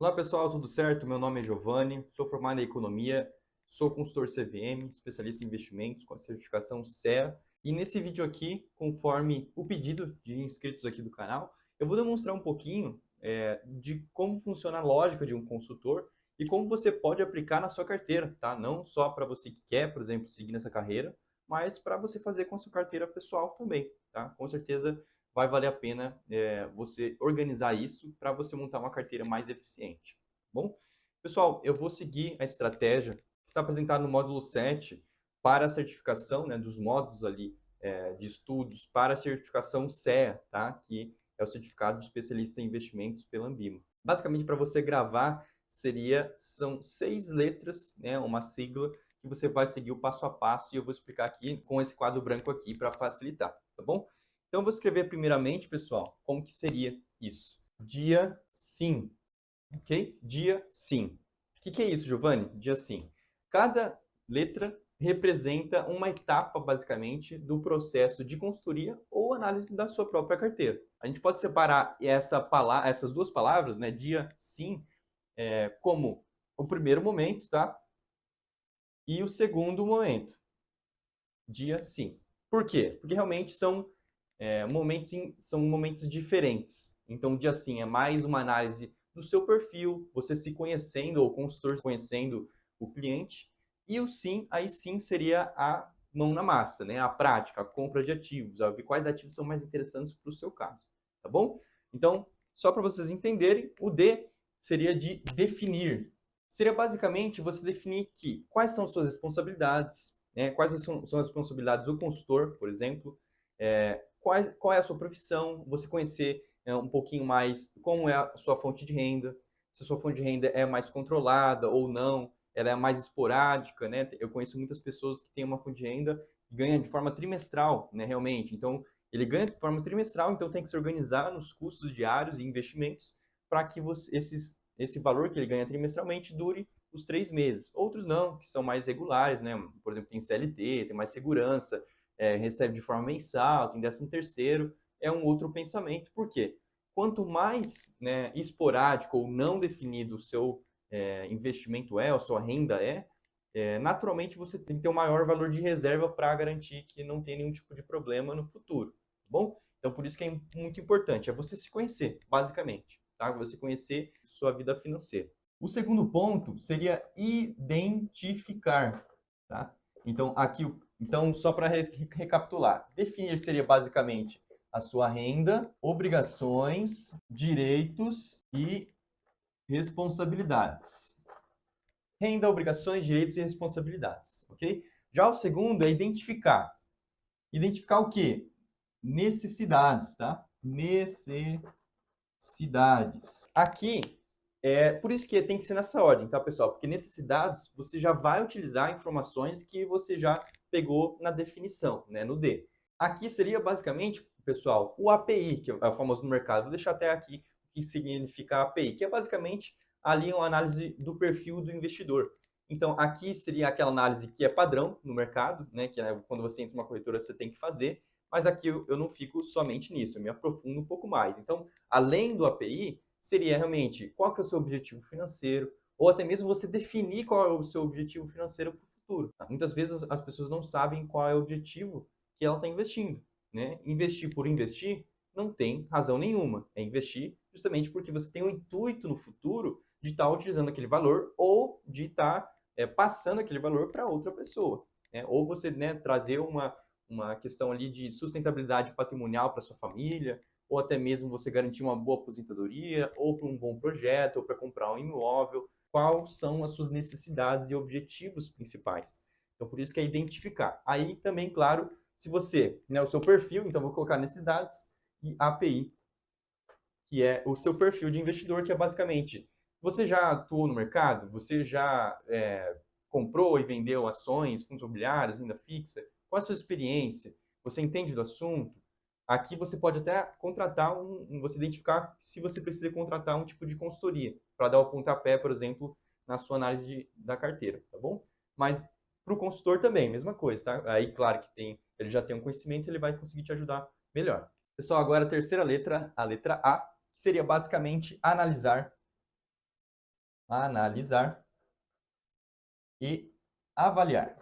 Olá pessoal, tudo certo? Meu nome é Giovanni, sou formado em Economia, sou consultor CVM, especialista em investimentos com a certificação CEA. E nesse vídeo aqui, conforme o pedido de inscritos aqui do canal, eu vou demonstrar um pouquinho de como funciona a lógica de um consultor e como você pode aplicar na sua carteira, tá? Não só para você que quer, por exemplo, seguir nessa carreira, mas para você fazer com a sua carteira pessoal também, tá? Com certeza vai valer a pena você organizar isso para você montar uma carteira mais eficiente. Tá bom? Pessoal, eu vou seguir a estratégia que está apresentada no módulo 7 para a certificação, né, dos módulos ali de estudos para a certificação CEA, tá? Que é o Certificado de Especialista em Investimentos pela Ambima. Basicamente, para você gravar, são 6 letras, né, uma sigla, que você vai seguir o passo a passo e eu vou explicar aqui com esse quadro branco aqui para facilitar, tá bom? Então, eu vou escrever primeiramente, pessoal, como que seria isso. Dia sim, ok? Dia sim. O que é isso, Giovanni? Dia sim. Cada letra representa uma etapa, basicamente, do processo de consultoria ou análise da sua própria carteira. A gente pode separar essas duas palavras, né, dia sim, como o primeiro momento, tá? E o segundo momento, dia sim. Por quê? Porque realmente são momentos diferentes. Então, o dia sim é mais uma análise do seu perfil, você se conhecendo, ou o consultor conhecendo o cliente. E o sim, aí sim seria a mão na massa, né? A prática, a compra de ativos, a ver quais ativos são mais interessantes para o seu caso. Tá bom? Então, só para vocês entenderem, o D seria de definir. Seria basicamente você definir quais são suas responsabilidades, né? Quais são as responsabilidades do consultor, por exemplo, qual é a sua profissão, você conhecer um pouquinho mais como é a sua fonte de renda, se a sua fonte de renda é mais controlada ou não, ela é mais esporádica, né? Eu conheço muitas pessoas que têm uma fonte de renda e ganham de forma trimestral, né, realmente. Então, ele ganha de forma trimestral, então tem que se organizar nos custos diários e investimentos para que esse valor que ele ganha trimestralmente dure os 3 meses. Outros não, que são mais regulares, né? Por exemplo, tem CLT, tem mais segurança, recebe de forma mensal, tem 13º, é um outro pensamento. Por quê? Quanto mais, né, esporádico ou não definido o seu investimento a sua renda naturalmente você tem que ter um maior valor de reserva para garantir que não tem nenhum tipo de problema no futuro, tá bom? Então, por isso que é muito importante, é você se conhecer, basicamente, tá? Você conhecer sua vida financeira. O segundo ponto seria identificar, tá? Então, só para recapitular, definir seria basicamente a sua renda, obrigações, direitos e responsabilidades. Renda, obrigações, direitos e responsabilidades, ok? Já o segundo é identificar. Identificar o quê? Necessidades, tá? Necessidades. Aqui, por isso que tem que ser nessa ordem, tá, pessoal? Porque necessidades, você já vai utilizar informações que você já pegou na definição, né, no D. Aqui seria basicamente, pessoal, o API, que é o famoso no mercado. Vou deixar até aqui o que significa API, que é basicamente ali uma análise do perfil do investidor. Então, aqui seria aquela análise que é padrão no mercado, né, que quando você entra numa corretora você tem que fazer, mas aqui eu não fico somente nisso, eu me aprofundo um pouco mais. Então, além do API, seria realmente qual que é o seu objetivo financeiro, ou até mesmo você definir qual é o seu objetivo financeiro para o futuro. Tá? Muitas vezes as pessoas não sabem qual é o objetivo que ela está investindo. Né? Investir por investir não tem razão nenhuma. É investir justamente porque você tem um intuito no futuro de estar utilizando aquele valor ou de estar passando aquele valor para outra pessoa. Né? Ou você, né, trazer uma questão ali de sustentabilidade patrimonial para sua família, ou até mesmo você garantir uma boa aposentadoria, ou para um bom projeto, ou para comprar um imóvel. Quais são as suas necessidades e objetivos principais? Então, por isso que é identificar. Aí também, claro, se você, né, o seu perfil, então vou colocar necessidades e API, que é o seu perfil de investidor, que é basicamente, você já atuou no mercado? Você já comprou e vendeu ações, fundos imobiliários, renda fixa? Qual é a sua experiência? Você entende do assunto? Aqui você pode até você identificar se você precisa contratar um tipo de consultoria para dar o pontapé, por exemplo, na sua análise da carteira, tá bom? Mas para o consultor também, mesma coisa, tá? Aí, claro que ele já tem um conhecimento, ele vai conseguir te ajudar melhor. Pessoal, agora a terceira letra, a letra A, que seria basicamente analisar Analisar e avaliar.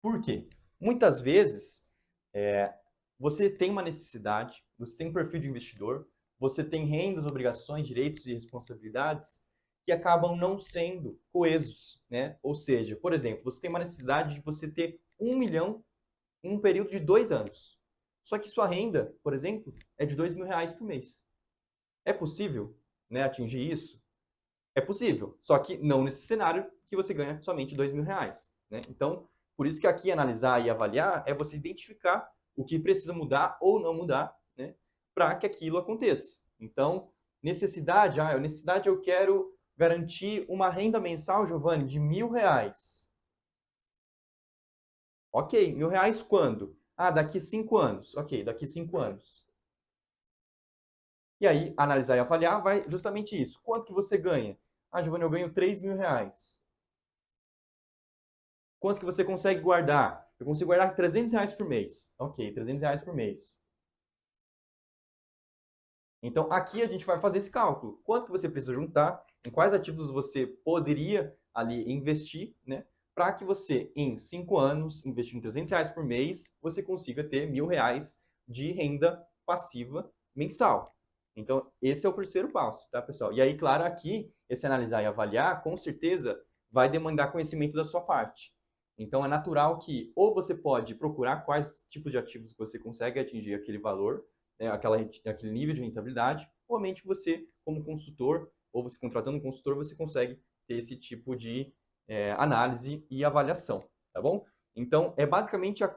Por quê? Muitas vezes, é, você tem uma necessidade, você tem um perfil de investidor, você tem rendas, obrigações, direitos e responsabilidades que acabam não sendo coesos, né? Ou seja, por exemplo, você tem uma necessidade de você ter 1 milhão em um período de 2 anos. Só que sua renda, por exemplo, é de R$ 2.000 por mês. É possível, né, atingir isso? É possível, só que não nesse cenário que você ganha somente R$ 2.000, né? Então, por isso que aqui analisar e avaliar é você identificar o que precisa mudar ou não mudar, né, para que aquilo aconteça. Então, necessidade eu quero garantir uma renda mensal, Giovanni, de R$ 1.000. Ok, R$ 1.000 quando? Ah, daqui 5 anos. Ok, daqui 5 anos. E aí, analisar e avaliar vai justamente isso. Quanto que você ganha? Ah, Giovanni, eu ganho R$ 3.000. Quanto que você consegue guardar? Eu consigo guardar R$ 300 por mês. Ok, R$ 300 por mês. Então, aqui a gente vai fazer esse cálculo. Quanto que você precisa juntar? Em quais ativos você poderia ali investir, né? Para que você, em 5 anos, investindo R$ 300 por mês, você consiga ter R$ 1.000 de renda passiva mensal. Então, esse é o terceiro passo, tá, pessoal? E aí, claro, aqui, esse analisar e avaliar, com certeza, vai demandar conhecimento da sua parte. Então, é natural que ou você pode procurar quais tipos de ativos você consegue atingir aquele valor, né, aquele nível de rentabilidade, ou realmente você, como consultor, ou você contratando um consultor, você consegue ter esse tipo de análise e avaliação, tá bom? Então, é basicamente a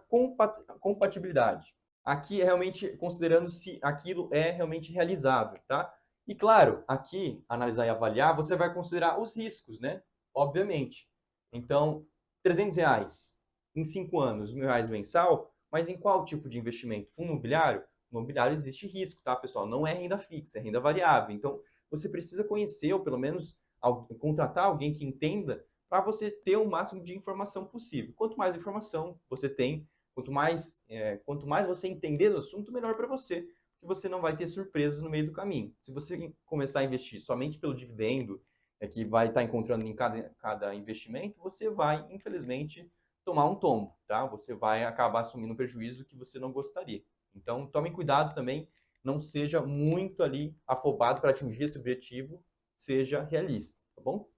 compatibilidade. Aqui é realmente considerando se aquilo é realmente realizável, tá? E claro, aqui, analisar e avaliar, você vai considerar os riscos, né? Obviamente. Então, R$ 300 em 5 anos, R$ 1.000 mensal, mas em qual tipo de investimento? Fundo imobiliário? No imobiliário existe risco, tá, pessoal? Não é renda fixa, é renda variável. Então, você precisa conhecer, ou pelo menos contratar alguém que entenda, para você ter o máximo de informação possível. Quanto mais informação você tem, quanto mais você entender do assunto, melhor para você, porque você não vai ter surpresas no meio do caminho. Se você começar a investir somente pelo dividendo, que vai estar encontrando em cada investimento, você vai, infelizmente, tomar um tombo, tá? Você vai acabar assumindo um prejuízo que você não gostaria. Então, tome cuidado também, não seja muito ali afobado para atingir esse objetivo, seja realista, tá bom?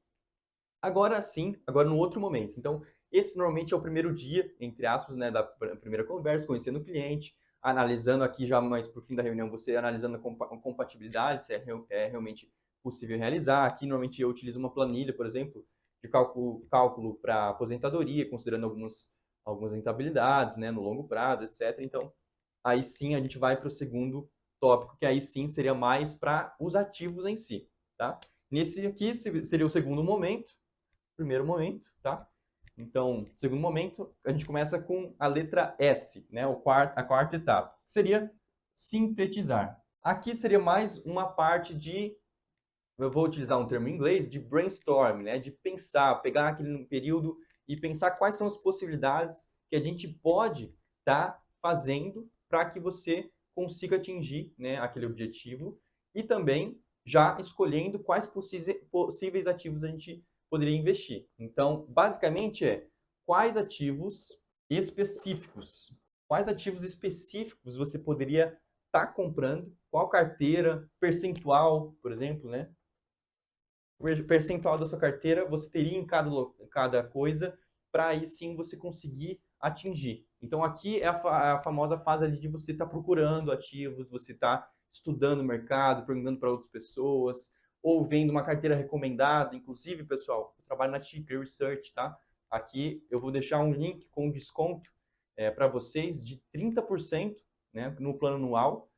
Agora sim, agora no outro momento. Então, esse normalmente é o primeiro dia, entre aspas, né, da primeira conversa, conhecendo o cliente, analisando aqui já mais para o fim da reunião, você analisando a compatibilidade, se é realmente possível realizar. Aqui, normalmente, eu utilizo uma planilha, por exemplo, de cálculo para aposentadoria, considerando algumas rentabilidades, né, no longo prazo, etc. Então, aí sim a gente vai para o segundo tópico, que aí sim seria mais para os ativos em si, tá? Nesse aqui seria o segundo momento, primeiro momento, tá? Então, segundo momento, a gente começa com a letra S, né? A quarta etapa, que seria sintetizar. Aqui seria mais uma parte de, eu vou utilizar um termo em inglês, de brainstorm, né? De pensar, pegar aquele período e pensar quais são as possibilidades que a gente pode estar fazendo para que você consiga atingir, né, aquele objetivo e também já escolhendo quais possíveis ativos a gente poderia investir. Então, basicamente quais quais ativos específicos você poderia estar comprando, qual carteira, percentual, por exemplo, né? O percentual da sua carteira você teria em cada coisa para aí sim você conseguir atingir. Então aqui é a famosa fase ali de você estar procurando ativos, você está estudando o mercado, perguntando para outras pessoas, ou vendo uma carteira recomendada. Inclusive, pessoal, eu trabalho na Ticker Research, tá? Aqui eu vou deixar um link com desconto para vocês de 30%, né, no plano anual.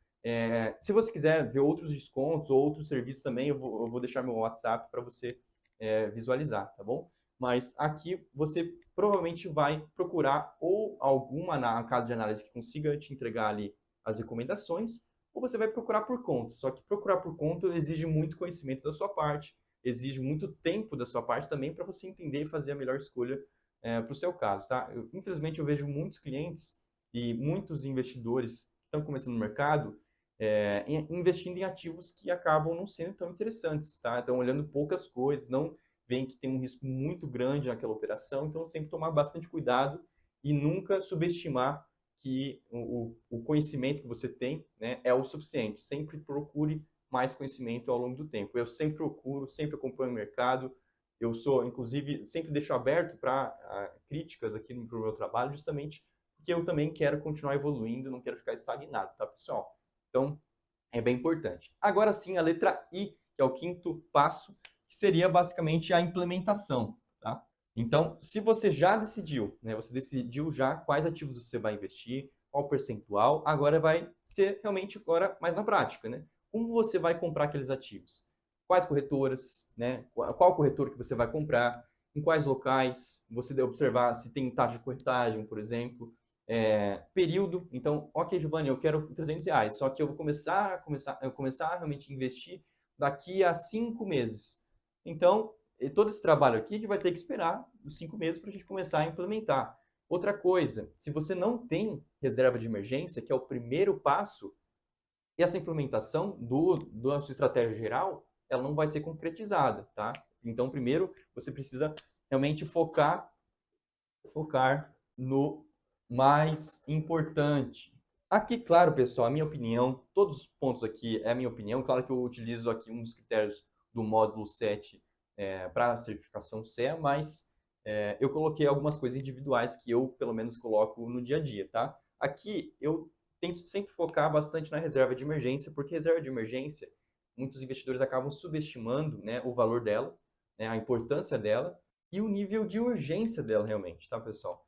Se você quiser ver outros descontos ou outros serviços também, eu vou deixar meu WhatsApp para você visualizar, tá bom? Mas aqui você provavelmente vai procurar ou alguma na casa de análise que consiga te entregar ali as recomendações, ou você vai procurar por conta. Só que procurar por conta exige muito conhecimento da sua parte, exige muito tempo da sua parte também para você entender e fazer a melhor escolha para o seu caso, tá? Infelizmente eu vejo muitos clientes e muitos investidores que estão começando no mercado investindo em ativos que acabam não sendo tão interessantes, tá? Então, olhando poucas coisas, não veem que tem um risco muito grande naquela operação, então sempre tomar bastante cuidado e nunca subestimar que o conhecimento que você tem, né, é o suficiente. Sempre procure mais conhecimento ao longo do tempo. Eu sempre procuro, sempre acompanho o mercado. Eu sou, inclusive, sempre deixo aberto para críticas aqui no meu trabalho, justamente porque eu também quero continuar evoluindo, não quero ficar estagnado, tá, pessoal? Então, é bem importante. Agora sim, a letra I, que é o quinto passo, que seria basicamente a implementação, tá? Então, se você já decidiu, né, você decidiu já quais ativos você vai investir, qual percentual, agora vai ser realmente agora mais na prática, né? Como você vai comprar aqueles ativos? Quais corretoras, né? Qual corretor que você vai comprar? Em quais locais? Você deve observar se tem taxa de corretagem, por exemplo. Período. Então, ok, Giovanni, eu quero R$ 300, só que eu vou começar realmente a investir daqui a 5 meses. Então, todo esse trabalho aqui a gente vai ter que esperar os 5 meses para a gente começar a implementar. Outra coisa, se você não tem reserva de emergência, que é o primeiro passo, essa implementação da sua estratégia geral, ela não vai ser concretizada, tá? Então, primeiro, você precisa realmente focar no mais importante. Aqui, claro, pessoal, a minha opinião, todos os pontos aqui é a minha opinião. Claro que eu utilizo aqui um dos critérios do módulo 7 para a certificação CEA, mas eu coloquei algumas coisas individuais que eu, pelo menos, coloco no dia a dia, tá? Aqui, eu tento sempre focar bastante na reserva de emergência, porque reserva de emergência, muitos investidores acabam subestimando, né, o valor dela, né, a importância dela, e o nível de urgência dela realmente, tá, pessoal?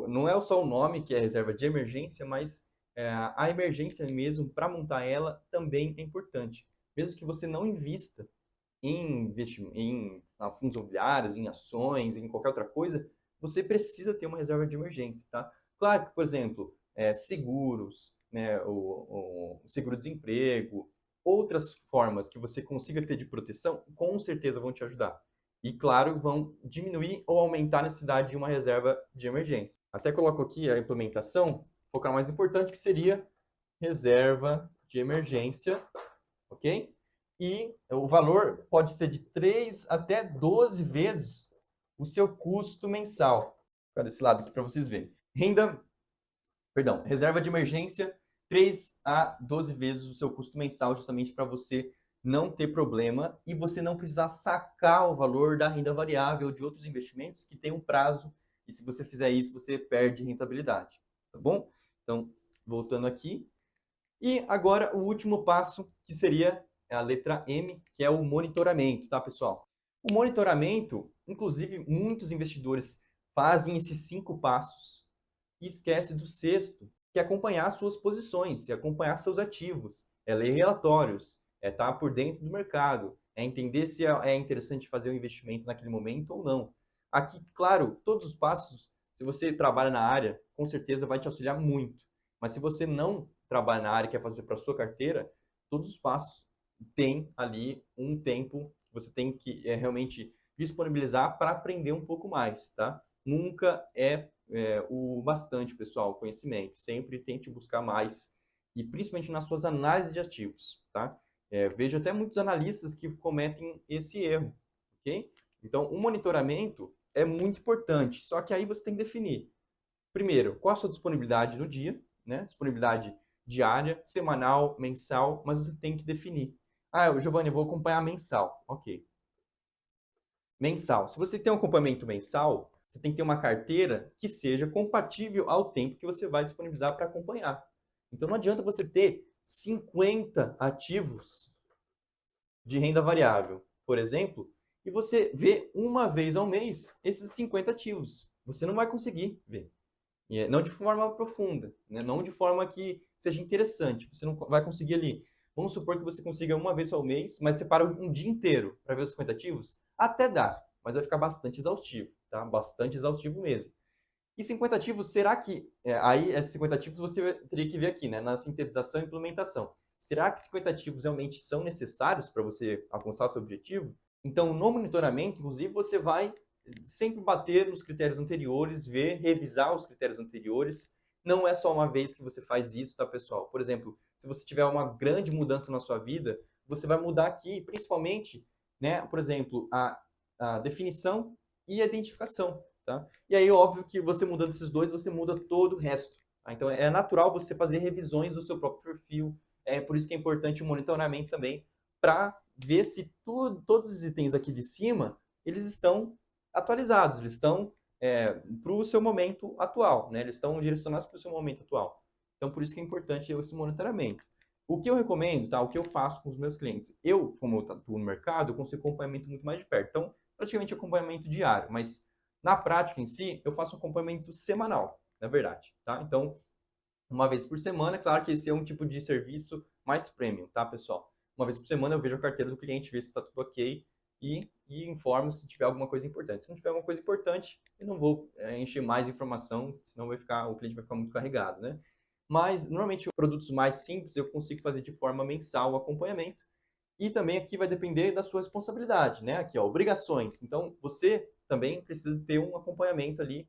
Não é só o nome que é reserva de emergência, mas a emergência mesmo, para montar ela, também é importante. Mesmo que você não invista em fundos imobiliários, em ações, em qualquer outra coisa, você precisa ter uma reserva de emergência, tá? Claro que, por exemplo, seguros, né, o seguro-desemprego, outras formas que você consiga ter de proteção, com certeza vão te ajudar. E, claro, vão diminuir ou aumentar a necessidade de uma reserva de emergência. Até coloco aqui a implementação, focar mais importante, que seria reserva de emergência, ok? E o valor pode ser de 3 até 12 vezes o seu custo mensal. Vou ficar desse lado aqui para vocês verem. Reserva de emergência, 3 a 12 vezes o seu custo mensal, justamente para você não ter problema e você não precisar sacar o valor da renda variável ou de outros investimentos que tem um prazo, e se você fizer isso, você perde rentabilidade, tá bom? Então, voltando aqui. E agora o último passo, que seria a letra M, que é o monitoramento, tá, pessoal? O monitoramento, inclusive, muitos investidores fazem esses 5 passos e esquece do sexto, que é acompanhar suas posições, é acompanhar seus ativos, é ler relatórios, é estar por dentro do mercado, é entender se é interessante fazer um investimento naquele momento ou não. Aqui, claro, todos os passos, se você trabalha na área, com certeza vai te auxiliar muito. Mas se você não trabalha na área e quer fazer para sua carteira, todos os passos têm ali um tempo que você tem que realmente disponibilizar para aprender um pouco mais, tá? Nunca o bastante, pessoal, conhecimento. Sempre tente buscar mais, e principalmente nas suas análises de ativos, tá? Vejo até muitos analistas que cometem esse erro, ok? Então, o monitoramento é muito importante, só que aí você tem que definir, primeiro, qual a sua disponibilidade no dia, né? Disponibilidade diária, semanal, mensal, mas você tem que definir. Ah, Giovanni, eu vou acompanhar mensal. Ok. Mensal. Se você tem um acompanhamento mensal, você tem que ter uma carteira que seja compatível ao tempo que você vai disponibilizar para acompanhar. Então não adianta você ter 50 ativos de renda variável, por exemplo, e você vê uma vez ao mês esses 50 ativos. Você não vai conseguir ver. Não de forma profunda, né? Não de forma que seja interessante. Você não vai conseguir ali. Vamos supor que você consiga uma vez ao mês, mas separa um dia inteiro para ver os 50 ativos? Até dá, mas vai ficar bastante exaustivo, tá? Bastante exaustivo mesmo. E 50 ativos, será que... aí, esses 50 ativos você teria que ver aqui, né? Na sintetização e implementação. Será que 50 ativos realmente são necessários para você alcançar o seu objetivo? Então, no monitoramento, inclusive, você vai sempre bater nos critérios anteriores, revisar os critérios anteriores, não é só uma vez que você faz isso, tá, pessoal? Por exemplo, se você tiver uma grande mudança na sua vida, você vai mudar aqui, principalmente, né, por exemplo, a definição e a identificação, tá? E aí, óbvio que você mudando esses dois, você muda todo o resto. Tá? Então, é natural você fazer revisões do seu próprio perfil. É por isso que é importante o monitoramento também, para ver se todos os itens aqui de cima, eles estão atualizados, eles estão para o seu momento atual, né? Eles estão direcionados para o seu momento atual. Então, por isso que é importante esse monitoramento. O que eu recomendo, tá? O que eu faço com os meus clientes? Eu, como eu atuo no mercado, eu consigo acompanhamento muito mais de perto. Então, praticamente acompanhamento diário, mas na prática em si, eu faço um acompanhamento semanal, na verdade, tá? Então, uma vez por semana, claro que esse é um tipo de serviço mais premium, tá, pessoal? Uma vez por semana eu vejo a carteira do cliente, vejo se está tudo ok e informo se tiver alguma coisa importante. Se não tiver alguma coisa importante, eu não vou encher mais informação, senão o cliente vai ficar muito carregado, né? Mas, normalmente, produtos mais simples eu consigo fazer de forma mensal o acompanhamento. E também aqui vai depender da sua responsabilidade, né? Aqui, ó, obrigações. Então, você também precisa ter um acompanhamento ali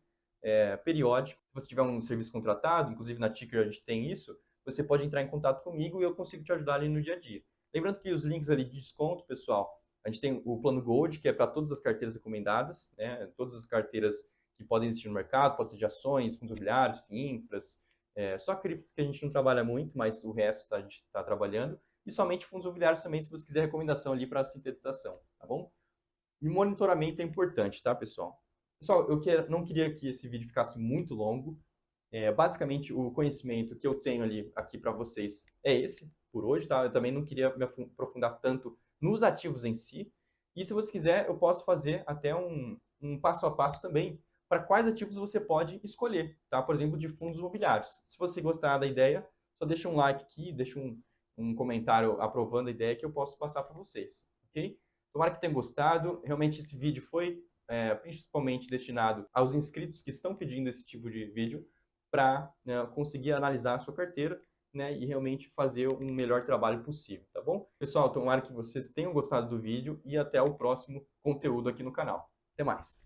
periódico. Se você tiver um serviço contratado, inclusive na Ticker a gente tem isso, você pode entrar em contato comigo e eu consigo te ajudar ali no dia a dia. Lembrando que os links ali de desconto, pessoal, a gente tem o plano Gold, que é para todas as carteiras recomendadas, né? Todas as carteiras que podem existir no mercado, pode ser de ações, fundos imobiliários, infras, só cripto que a gente não trabalha muito, mas o resto a gente está trabalhando. E somente fundos imobiliários também, se você quiser recomendação ali para sintetização, tá bom? E monitoramento é importante, tá, pessoal? Pessoal, não queria que esse vídeo ficasse muito longo. Basicamente, o conhecimento que eu tenho ali aqui para vocês é esse, por hoje, tá? Eu também não queria me aprofundar tanto nos ativos em si. E se você quiser, eu posso fazer até um passo a passo também para quais ativos você pode escolher, tá? Por exemplo, de fundos imobiliários. Se você gostar da ideia, só deixa um like aqui, deixa um comentário aprovando a ideia que eu posso passar para vocês, ok? Tomara que tenham gostado. Realmente esse vídeo foi principalmente destinado aos inscritos que estão pedindo esse tipo de vídeo para conseguir analisar a sua carteira, né, e realmente fazer um melhor trabalho possível, tá bom? Pessoal, tomara que vocês tenham gostado do vídeo e até o próximo conteúdo aqui no canal. Até mais!